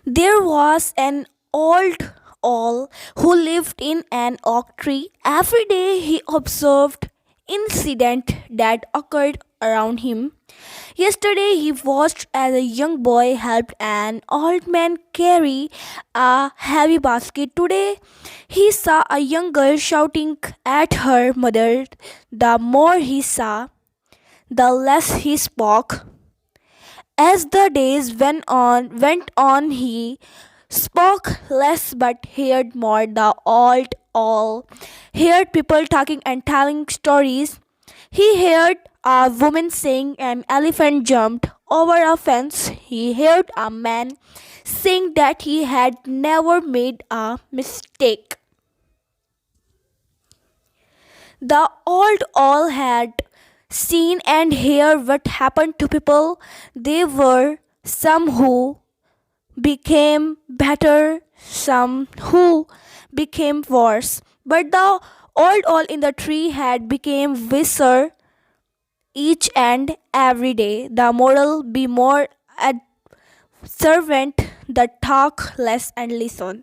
There was an old owl who lived in an oak tree. Every day he observed incidents that occurred around him. Yesterday he watched as a young boy helped an old man carry a heavy basket. Today he saw a young girl shouting at her mother. The more he saw, the less he spoke. As the days went on, he spoke less but heard more. The old owl heard people talking and telling stories. He heard a woman saying an elephant jumped over a fence. He heard a man saying that he had never made a mistake. The old owl had seen and heard what happened to people. There were some who became better, some who became worse. But the old owl in the tree had become wiser each and every day. The moral: be more observant, the talk less and listen.